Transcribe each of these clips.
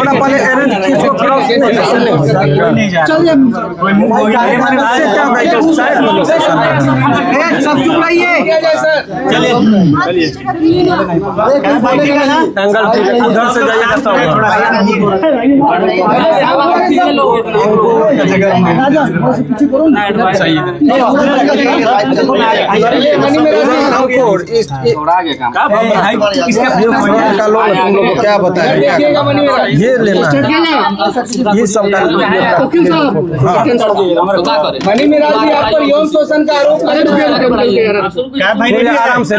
थोड़ा पहले इसको क्रॉस चलिए सब चुप रहिए। चलिए उधर से जाइए तुम लोग को क्या बताया ये लेना ये सब मनी मिराज जी आप पर यौन शोषण का आरोप आराम से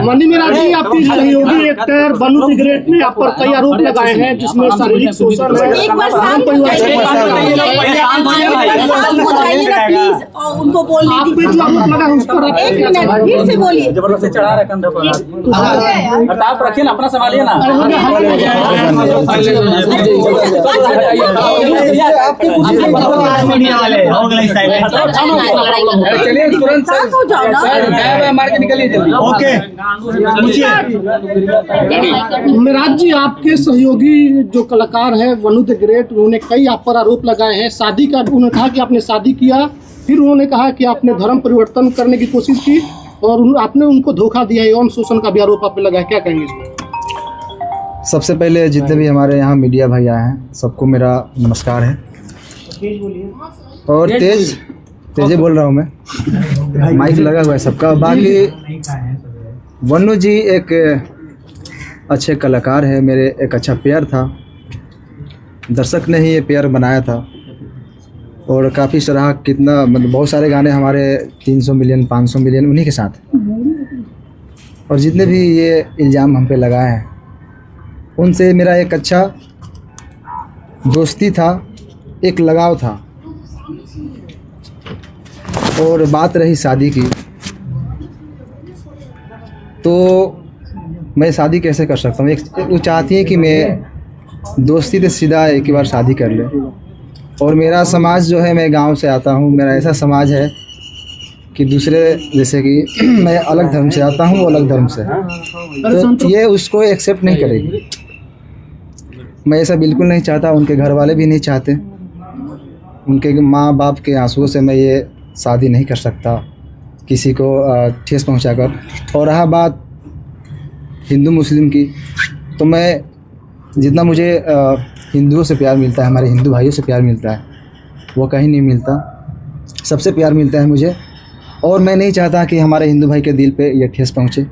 मनी मिराज जी आपकी सहयोगी एक्टर बनू द ग्रेट ने आप पर कई आरोप लगाए हैं जिसमें शारीरिक शोषण है। उनको बोलने आप पे जो आरोप लगा है उस पर एक मिनट फिर से बोलिए। जबरदस्ती चढ़ा रहे कंधे पर आप रखिए ना अपना संभालिए ना। चलिए तुरंत मार के निकलिए जल्दी। ओके मिराज जी आपके सहयोगी जो कलाकार है बनू द ग्रेट उन्होंने कई आप पर आरोप लगाए हैं। शादी का उन्होंने कहा कि आपने शादी किया, फिर उन्होंने कहा कि आपने धर्म परिवर्तन करने की कोशिश की और आपने उनको धोखा दिया। यौन शोषण का भी आरोप आप पे लगा है, क्या कहेंगे इसमें? सबसे पहले जितने भी हमारे यहाँ मीडिया भाई आए हैं सबको मेरा नमस्कार है। और तेजे बोल रहा हूँ मैं, माइक लगा हुआ है सबका। बाकी वन्नू जी एक अच्छे कलाकार है, मेरे एक अच्छा पेयर था, दर्शक ने ही ये पेयर बनाया था और काफ़ी सराहा। कितना मतलब बहुत सारे गाने हमारे 300 मिलियन 500 मिलियन उन्हीं के साथ। और जितने भी ये इल्ज़ाम हम पे लगाए हैं उनसे मेरा एक अच्छा दोस्ती था, एक लगाव था। और बात रही शादी की, तो मैं शादी कैसे कर सकता हूँ? वो चाहती है कि मैं दोस्ती से सीधा एक ही बार शादी कर ले। और मेरा समाज जो है, मैं गांव से आता हूँ, मेरा ऐसा समाज है कि दूसरे जैसे कि मैं अलग धर्म से आता हूँ, वो अलग धर्म से, तो ये उसको एक्सेप्ट नहीं करेगी। मैं ऐसा बिल्कुल नहीं चाहता, उनके घर वाले भी नहीं चाहते। उनके माँ बाप के आंसुओं से मैं ये शादी नहीं कर सकता किसी को ठेस पहुंचाकर। और रहा बात हिंदू मुस्लिम की, तो मैं जितना मुझे हिंदुओं से प्यार मिलता है, हमारे हिंदू भाइयों से प्यार मिलता है, वो कहीं नहीं मिलता। सबसे प्यार मिलता है मुझे। और मैं नहीं चाहता कि हमारे हिंदू भाई के दिल पे ये ठेस पहुंचे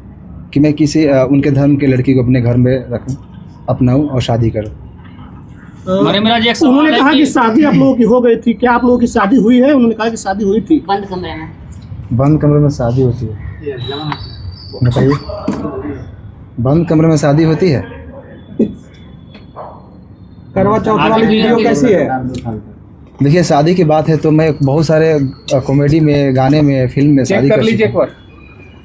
कि मैं किसी उनके धर्म के लड़की को अपने घर में रखूं, अपनाऊं और शादी करूं। उन्होंने कहा कि शादी आप लोगों की हो गई थी, क्या आप लोगों की शादी हुई है? उन्होंने कहा कि शादी हुई थी। बंद कमरे में, बंद कमरे में शादी होती है? बताइए, बंद कमरे में शादी होती है? करवा चौथ वाली वीडियो कैसी है? देखिए, शादी की बात है तो मैं बहुत सारे कॉमेडी में, गाने में, फिल्म में शादी कर लीजिए।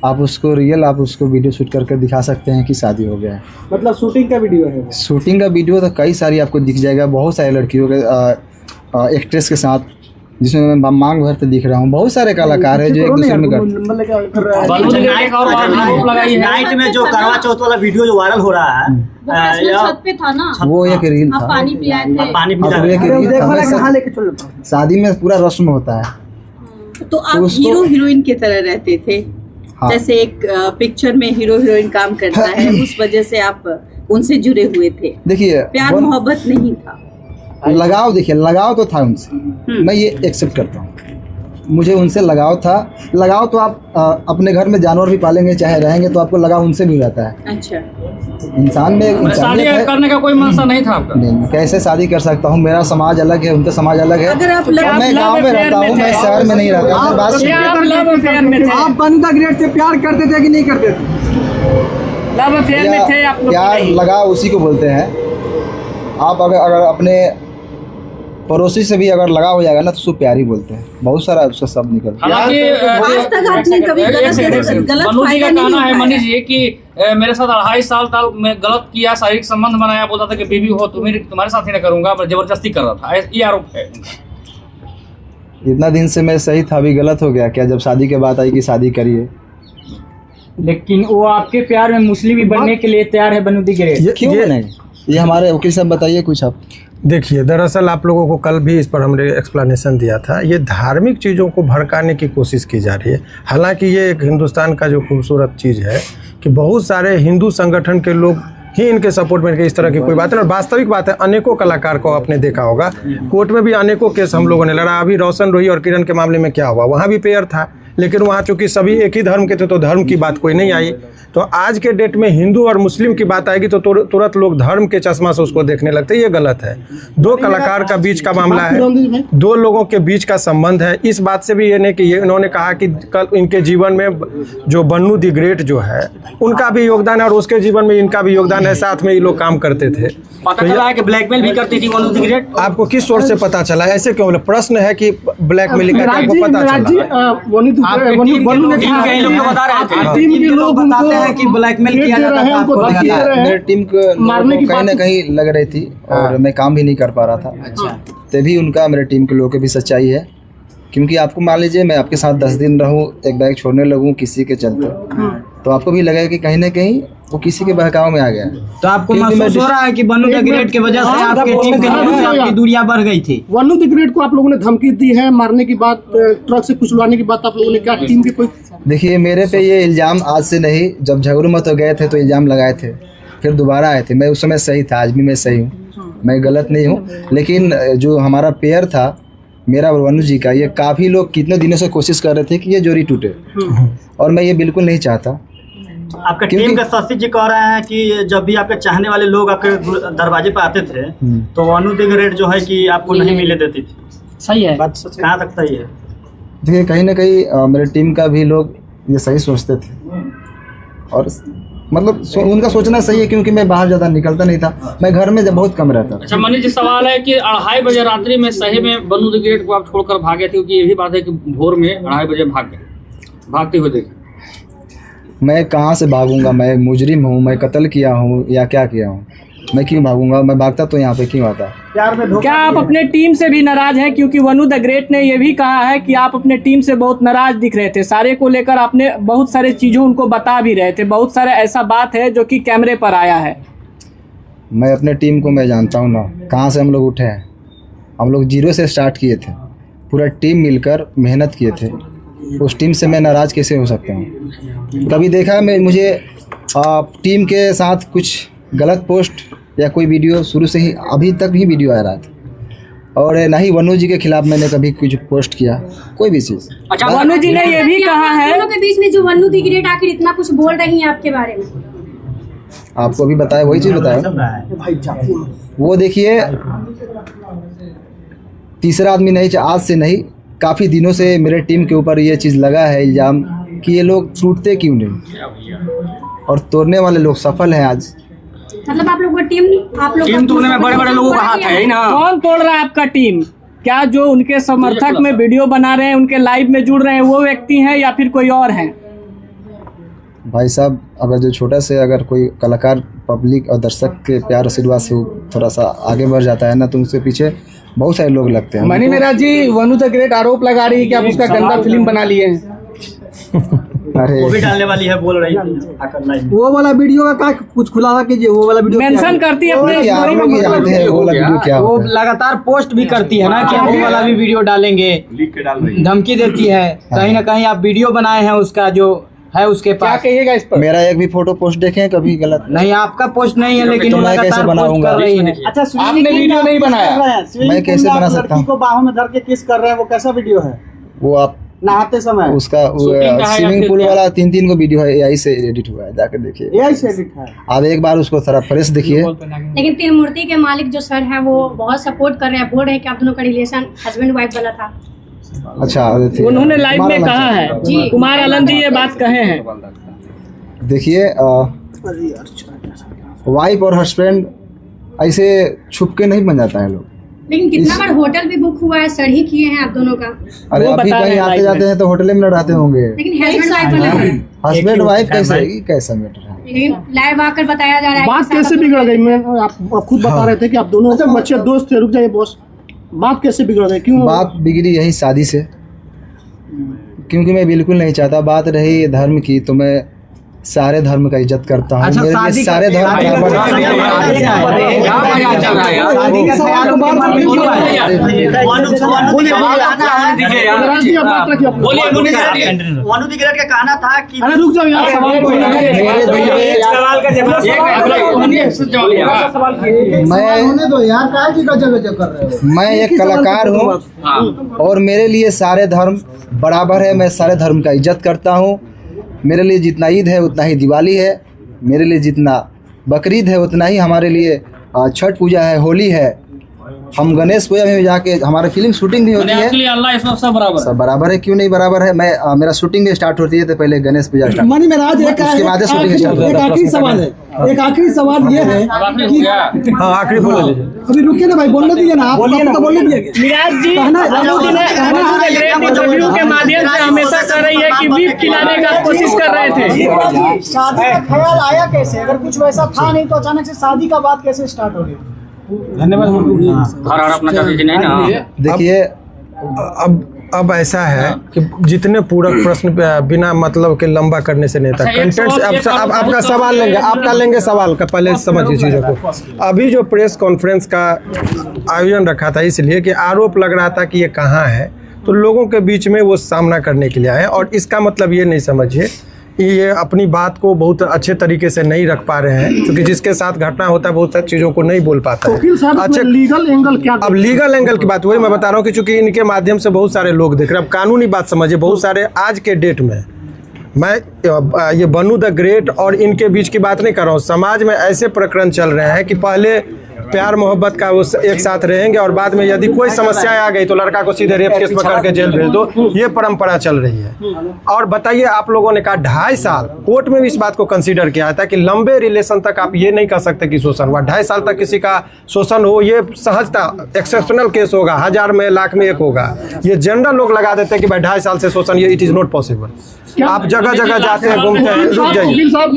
आप उसको आप उसको वीडियो शूट करके दिखा सकते हैं कि शादी हो गया है। मतलब शूटिंग का वीडियो है? शूटिंग का वीडियो तो कई सारी आपको दिख जाएगा, बहुत सारे लड़कियों के एक्ट्रेस के साथ, जिसमें मैं मांग भरते दिख रहा हूँ। बहुत सारे कलाकार हैं जो एक दूसरे में नाइट में जो करवा चौथ वाला वीडियो जो वायरल हो रहा है, छत पे था ना, वो एक रील था। पानी पिलाए थे, पानी शादी में पूरा रस्म होता है। तो आप हीरो हीरोइन की तरह रहते थे। हाँ। जैसे एक पिक्चर में हीरो हीरोइन काम करता है, उस वजह से आप उनसे जुड़े हुए थे। देखिए, प्यार मोहब्बत नहीं था, लगाव। देखिए, लगाव तो था उनसे, मैं ये एक्सेप्ट करता हूँ। मुझे उनसे लगाव था। लगाव तो आप अपने घर में जानवर भी पालेंगे, चाहे रहेंगे, तो आपको लगाव उनसे भी रहता है। अच्छा, इंसान में शादी करने का कोई मनसा नहीं था आपका? नहीं, कैसे शादी कर सकता हूँ? मेरा समाज अलग है, उनका समाज अलग है। अगर आप मैं गांव में रहता हूँ, मैं शहर में नहीं रहता। आप बनू द ग्रेट से प्यार करते थे कि नहीं करते थे? प्यार लगाव उसी को बोलते हैं। आप अगर अपने पड़ोसी से भी अगर लगा हो जाएगा ना, तो उसको प्यार ही बोलते हैं। बहुत सारा उसका शब्द निकलता है। आज तक आपने कभी गलत फायदा नहीं कहना है मनीष जी कि मेरे साथ 2.5 साल तक मैं गलत किया, शारीरिक संबंध बनाया, बोलता था कि बीवी हो तुम्हारे साथ ही नहीं करूंगा, पर जबरदस्ती कर रहा था, ये आरोप है। इतना दिन से मैं सही था, अभी गलत हो गया क्या? जब शादी के बाद आई कि शादी करिए। लेकिन वो आपके प्यार में मुस्लिम भी बनने के लिए तैयार है बनू द ग्रेट। क्यों बनेगी? ये हमारे वकील साहब बताइए कुछ आप। देखिए, दरअसल आप लोगों को कल भी इस पर हमने एक्सप्लेनेशन दिया था। ये धार्मिक चीज़ों को भड़काने की कोशिश की जा रही है। हालांकि ये एक हिंदुस्तान का जो खूबसूरत चीज़ है कि बहुत सारे हिंदू संगठन के लोग ही इनके सपोर्ट में इस तरह की कोई बात है। और वास्तविक बात है, अनेकों कलाकार को आपने देखा होगा, कोर्ट में भी अनेकों केस हम लोगों ने लड़ा। अभी रोशन रोही और किरण के मामले में क्या हुआ, वहाँ भी पेयर था, लेकिन वहाँ चूंकि सभी एक ही धर्म के थे तो धर्म की बात कोई नहीं आई। तो आज के डेट में हिंदू और मुस्लिम की बात आएगी तो तुरंत लोग धर्म के चश्मा से उसको देखने लगते हैं। ये गलत है। दो कलाकार का बीच का मामला है, दो लोगों के बीच का संबंध है। इस बात से भी ये नहीं कि ये इन्होंने कहा कि कल इनके जीवन में जो बन्नू द ग्रेट जो है उनका भी योगदान है और उसके जीवन में इनका भी योगदान है। साथ में ये लोग काम करते थे। पता चला है कि ब्लैकमेल भी करती थी बन्नू द ग्रेट। आपको किस सोर्स से पता चला? ऐसे क्यों बोले? प्रश्न है कि ब्लैकमेलिंग का आपको पता चला? टीम के लोग बताते हैं कि ब्लैकमेल किया जाता है आपको। मेरी टीम को कहीं ना कहीं लग रही थी और मैं काम भी नहीं कर पा रहा था। अच्छा, तभी उनका मेरे टीम के लोगों की भी सच्चाई है। क्योंकि आपको मान लीजिए मैं आपके साथ 10 दिन रहूं, एक बैग छोड़ने लगूं किसी के चलते, तो आपको भी लगेगा कि कहीं ना कहीं वो किसी के बहकाव में आ गया। तो आपको महसूस हो रहा है कि बन्नू द ग्रेट की वजह से आपकी टीम के लोगों से आपकी दूरियां बढ़ गई थी? बन्नू द ग्रेट को आप लोगों ने धमकी दी है, मारने की बात, ट्रक से कुचलवाने की बात आप लोगों ने क्या टीम के कोई? देखिए, मेरे पे ये इल्ज़ाम आज से नहीं, जब झगड़ू मत हो गए थे तो इल्ज़ाम लगाए थे, फिर दोबारा आए थे। मैं उस समय सही था, आज भी मैं सही हूँ, मैं गलत नहीं हूँ। लेकिन जो हमारा पेयर था मेरा और वनु जी का, ये काफ़ी लोग कितने दिनों से कोशिश कर रहे थे कि ये जोड़ी टूटे, और मैं ये बिल्कुल नहीं चाहता। आपका टीम का सस्ती जी कह रहे हैं कि जब भी आपके चाहने वाले लोग आपके दरवाजे पर आते थे तो वनु द ग्रेट जो है कि आपको नहीं मिले देती थी। सही है बात कहाँ तक सही है? देखिए, कहीं ना कहीं मेरे टीम का भी लोग ये सही सोचते थे, और मतलब उनका सोचना सही है, क्योंकि मैं बाहर ज़्यादा निकलता नहीं था, मैं घर में जब बहुत कम रहता था। अच्छा मनीष जी, सवाल है कि 2:30 बजे रात्रि में सही में बन्नू द ग्रेट को आप छोड़कर भागे थे? क्योंकि ये भी बात है कि भोर में 2:30 बजे भाग गए, भागते हुए देखे। मैं कहाँ से भागूंगा? मैं मुजरिम हूँ, मैं कत्ल किया हूँ या क्या किया हूँ? मैं क्यों भागूंगा? मैं भागता तो यहाँ पे क्यों आता? क्या आप अपने टीम से भी नाराज हैं? क्योंकि वनु द ग्रेट ने ये भी कहा है कि आप अपने टीम से बहुत नाराज दिख रहे थे, सारे को लेकर आपने बहुत सारे चीज़ों उनको बता भी रहे थे, बहुत सारे ऐसा बात है जो कि कैमरे पर आया है। मैं अपने टीम को मैं जानता हूँ ना, कहाँ से हम लोग उठे हैं। हम लोग 0 से स्टार्ट किए थे, पूरा टीम मिलकर मेहनत किए थे। उस टीम से मैं नाराज़ कैसे हो सकता हूँ? कभी देखा मैं मुझे टीम के साथ कुछ गलत पोस्ट या कोई वीडियो? शुरू से ही अभी तक भी वीडियो आ रहा था, और ना ही वनु जी के खिलाफ मैंने कभी कुछ पोस्ट किया, कोई भी चीज़। अच्छा, वनु जी ने ये भी कहा है, दोनों के बीच में जो वनु द ग्रेट आखिर इतना कुछ बोल रही हैं आपके बारे में, आपको भी बताया, वही चीज़ बताया। वो देखिए, तीसरा आदमी नहीं, आज से नहीं, काफ़ी दिनों से मेरे टीम के ऊपर ये चीज़ लगा है इल्ज़ाम कि ये लोग टूटते क्यों नहीं, और तोड़ने वाले लोग सफल हैं आज। मतलब आप लोग का टीम तोड़ने में बड़े बड़े लोगों का हाथ है ना? कौन तोड़ रहा है आपका टीम? क्या जो उनके समर्थक में वीडियो बना रहे हैं, उनके लाइव में जुड़ रहे हैं, वो व्यक्ति हैं या फिर कोई और हैं? भाई साहब, अगर जो छोटा से अगर कोई कलाकार पब्लिक और दर्शक के प्यार आशीर्वाद से थोड़ा सा आगे बढ़ जाता है ना, तो उसके पीछे बहुत सारे लोग लगते हैं। मनी मेरा जी, वनु द ग्रेट आरोप लगा रही है कि आप उसका गंदा फिल्म बना लिए हैं। अरे वो भी डालने वाली है, बोल रही थी। वो वाला वीडियो का क्या कुछ खुलासा कीजिए? वो वाला वीडियो मेंशन करती है अपने आप लोग ही जानते हैं वो वाला वीडियो क्या वो होता है। लगातार पोस्ट भी करती है ना कि हम वो वाला भी वीडियो डालेंगे, धमकी देती है। कहीं ना कहीं आप वीडियो बनाए हैं उसका जो है उसके पास, क्या कहिएगा इस पर? मेरा एक भी फोटो पोस्ट देखे हैं कभी? गलत नहीं, आपका पोस्ट नहीं है, लेकिन तो मैं कैसे बनाऊंगा? अच्छा, आपने वीडियो नहीं बनाया, मैं कैसे बना सकता हूँ? को बाहों में धर के किस कर रहे हैं, वो कैसा वीडियो है? वो आप नहाते समय उसका स्विमिंग पूल वाला 3 को वीडियो है, AI से एडिट हुआ है, जाकर देखिए। AI से एडिट है? आप एक बार उसको थोड़ा फ्रेश देखिए। लेकिन त्रिमूर्ति के मालिक जो सर है वो बहुत सपोर्ट कर रहे हैं, बोल रहे हैं कि आप दोनों का रिलेशन हस्बैंड वाइफ बना था। अच्छा, उन्होंने लाइव में कहा है, कुमार आनंद जी ये बात कहे हैं। देखिए, वाइफ और हस्बैंड ऐसे छुप के नहीं बन जाता है लोग। लेकिन कितना बार होटल भी बुक हुआ है, सर ही किए हैं आप दोनों का। अरे अभी कहीं आते जाते हैं तो होटल में न रहते होंगे, लेकिन हस्बैंड वाइफ बना है। हस्बैंड वाइफ कैसा मैटर है? लेकिन लाइव आकर बताया जा रहा है। बात कैसे बिगड़ गई? मैं आप खुद बता रहे थे कि आप दोनों अच्छे दोस्त थे। रुक जाइए बॉस, बात कैसे बिगड़ गई? क्यों बात बिगड़ी? यही शादी से, क्योंकि मैं बिल्कुल नहीं चाहता। बात रही धर्म की, तो मैं सारे धर्म का इज्जत करता हूँ। अच्छा, मेरे लिए शादी सारे धर्म शादी का वनु द ग्रेट का कहना था कि अरे रुक जाओ यार, सवाल को सवाल का जवाब मैं एक कलाकार हूँ और मेरे लिए सारे धर्म बराबर है। मैं सारे धर्म का इज्जत करता हूँ। मेरे लिए जितना ईद है उतना ही दिवाली है, मेरे लिए जितना बकरीद है उतना ही हमारे लिए छठ पूजा है, होली है। हम गणेश पूजा में जाके हमारे फिल्म शूटिंग भी होती है। अल्लाह सब बराबर सब बराबर है, क्यों नहीं बराबर है। मैं मेरा शूटिंग भी स्टार्ट होती है तो पहले गणेश पूजा स्टार्ट, मनी महाराज उसके बाद शूटिंग स्टार्ट होती एक आखिरी सवाल है, एक आखिरी सवाल ये है कि हाँ आखिरी बोल लीजिए। अभी रुकिए ना भाई, बोलने दीजिए ना, आप तो बोलने दीजिए। मिराज जी इंटरव्यू के माध्यम से हमेशा कर रही है कि वीप खिलाने का कोशिश कर रहे थे। शादी का ख्याल आया कैसे? अगर कुछ वैसा था नहीं तो अचानक से शादी का बात कैसे स्टार्ट हो गई? देखिए अब ऐसा है कि जितने पूरक प्रश्न बिना मतलब के लंबा करने से नहीं था। कंटेंट अब आपका सवाल लेंगे, आपका लेंगे सवाल का, पहले समझिए चीज़ों को। अभी जो प्रेस कॉन्फ्रेंस का आयोजन रखा था इसलिए कि आरोप लग रहा था कि ये कहाँ है, तो लोगों के बीच में वो सामना करने के लिए आए। और इसका मतलब ये नहीं समझिए ये अपनी बात को बहुत अच्छे तरीके से नहीं रख पा रहे हैं, क्योंकि जिसके साथ घटना होता है बहुत सारी चीज़ों को नहीं बोल पाता है। अच्छा, लीगल एंगल क्या? अब लीगल एंगल की बात वही मैं बता रहा हूँ कि चूंकि इनके माध्यम से बहुत सारे लोग देख रहे हैं। अब कानूनी बात समझिए, बहुत सारे आज के डेट में मैं ये वनु द ग्रेट और इनके बीच की बात नहीं कर रहा हूँ। समाज में ऐसे प्रकरण चल रहे हैं कि पहले प्यार मोहब्बत का वो एक साथ रहेंगे और बाद में यदि कोई समस्या आ गई तो लड़का को सीधे रेप केस में करके जेल भेज दो, ये परंपरा चल रही है। और बताइए, आप लोगों ने कहा 2.5 साल, कोर्ट में भी इस बात को कंसीडर किया था कि लंबे रिलेशन तक आप ये नहीं कह सकते कि शोषण हुआ। 2.5 साल तक किसी का शोषण हो ये सहजता एक्सेप्शनल केस होगा, 1000 में लाख में एक होगा। ये जनरल लोग लगा देते हैं कि भाई 2.5 साल से शोषण, ये इट इज नॉट पॉसिबल। आप जगह जगह जाते हैं, घूमते हैं, रुक जाइए।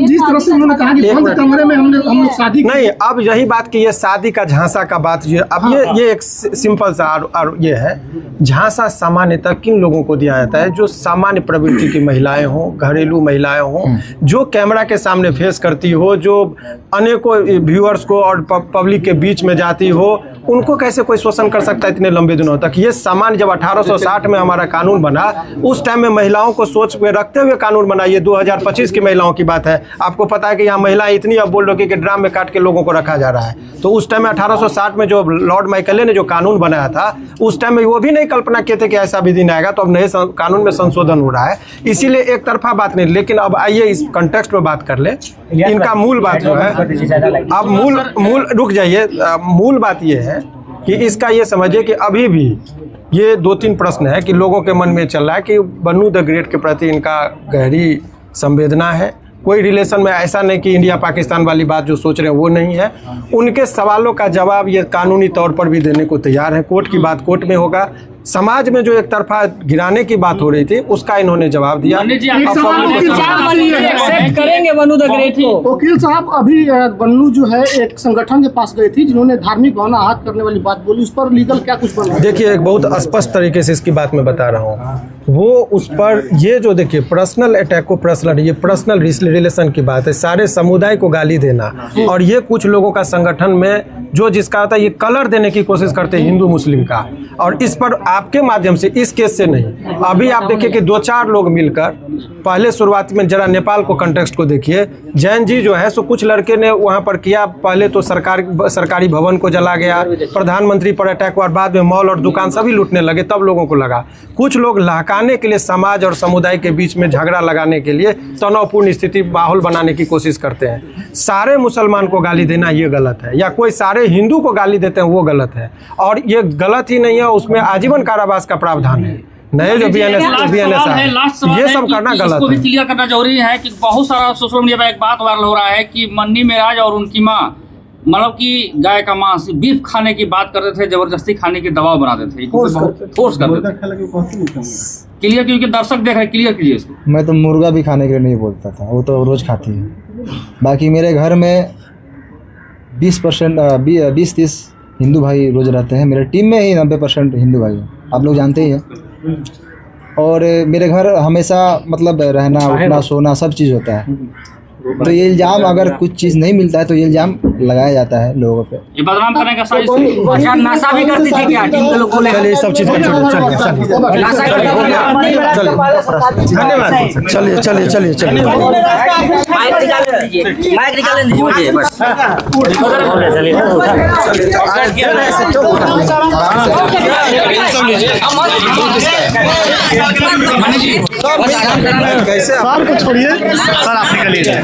जिस तरह से उन्होंने कहा कि बंद कमरे में हम लोग शादी नहीं, अब यही बात कि ये शादी का झांसा का बात ये अब ये एक सिंपल सा और ये है। झांसा सामान्यतः किन लोगों को दिया जाता है? जो सामान्य प्रवृत्ति की महिलाएं हों, घरेलू महिलाएं हों, जो कैमरा के सामने फेस करती हो, जो अनेकों व्यूअर्स को और पब्लिक के बीच में जाती हो, उनको कैसे कोई शोषण कर सकता है इतने लंबे दिनों तक? ये सामान्य जब 1860 में हमारा कानून बना, उस टाइम में महिलाओं को सोच में रखते हुए कानून बना। ये 2025 की महिलाओं की बात है। आपको पता है कि यहाँ महिलाएं इतनी अब बोल रही कि ड्राम में काट के लोगों को रखा जा रहा है। तो उस टाइम में 1860 में जो लॉर्ड माइकले ने जो कानून बनाया था, उस टाइम में वो भी नहीं कल्पना किए थे कि ऐसा भी दिन आएगा। तो अब नए कानून में संशोधन हो रहा है, इसीलिए एक तरफा बात नहीं। लेकिन अब आइए इस कंटेक्स्ट में बात कर ले। इनका मूल बात जो है, अब मूल रुक जाइए, मूल बात ये है कि इसका ये समझिए कि अभी भी ये 2-3 प्रश्न है कि लोगों के मन में चल रहा है कि वनु द ग्रेट के प्रति इनका गहरी संवेदना है। कोई रिलेशन में ऐसा नहीं कि इंडिया पाकिस्तान वाली बात जो सोच रहे हैं वो नहीं है। उनके सवालों का जवाब ये कानूनी तौर पर भी देने को तैयार है। कोर्ट की बात कोर्ट में होगा। समाज में जो एक तरफा गिराने की बात हो रही थी उसका इन्होंने जवाब दिया। करेंगे वनु द ग्रेट को। वकील साहब, अभी वनु जो है एक संगठन के पास गए थी जिन्होंने धार्मिक भावना आहत करने वाली बात बोली, उस पर लीगल क्या कुछ बना? देखिए, एक बहुत स्पष्ट तरीके से इसकी बात मैं बता रहा हूँ। वो उस पर ये जो देखिए पर्सनल अटैक को पर्सनल, ये पर्सनल रिलेशन की बात है। सारे समुदाय को गाली देना और ये कुछ लोगों का संगठन में जो जिसका होता है ये कलर देने की कोशिश करते हैं हिंदू मुस्लिम का। और इस पर आपके माध्यम से, इस केस से नहीं, अभी आप देखिए कि 2-4 लोग मिलकर, पहले शुरुआत में जरा नेपाल को कंटेक्स्ट को देखिए। जैन जी जो है सो कुछ लड़के ने वहाँ पर किया, पहले तो सरकारी भवन को जला गया, प्रधानमंत्री पर अटैक हुआ, बाद में मॉल और दुकान सभी लूटने लगे। तब लोगों को लगा कुछ लोग लहकाने के लिए समाज और समुदाय के बीच में झगड़ा लगाने के लिए तनावपूर्ण स्थिति माहौल बनाने की कोशिश करते हैं। सारे मुसलमान को गाली देना ये गलत है, या कोई सारे हिंदू को गाली देते हैं वो गलत है। और ये गलत ही नहीं है, उसमें आजीवन कारावास का प्रावधान है। नए जो बीएनएस ये सब करना गलत है। क्लियर करना जरूरी है कि बहुत सारा सोशल मीडिया पर एक बात वायरल हो रहा है कि मन्नी मेराज और उनकी माँ मतलब कि गाय का मांस बीफ खाने की बात कर रहे थे, जबरदस्ती खाने की दबाव बनाते थे, फोर्स करते थे। क्लियर, क्योंकि दर्शक देख रहे, क्लियर कीजिए इसको। मैं तो मुर्गा भी खाने के लिए नहीं बोलता था, वो तो रोज खाती है। बाकी मेरे घर में 20-30 हिंदू भाई रोज रहते हैं। मेरे टीम में ही 90% हिंदू भाई हैं, आप लोग जानते ही हैं। और मेरे घर हमेशा मतलब रहना, उठना, सोना सब चीज़ होता है। तो ये इल्ज़ाम अगर कुछ चीज़ नहीं मिलता है तो ये इल्ज़ाम लगाया जाता है लोगों पे। ये बदनाम करने का साजिश अच्छा, नशा भी करती थी क्या टीम के लोग को? चलिए सब चीज़ का छोड़िए, चलिए नशा करती थी क्या? धन्यवाद, चलिए चलिए चलिए चलिए। माइक निकाल दीजिए मुझे बस। कैसे सर को छोड़िए, सर आप निकलिए।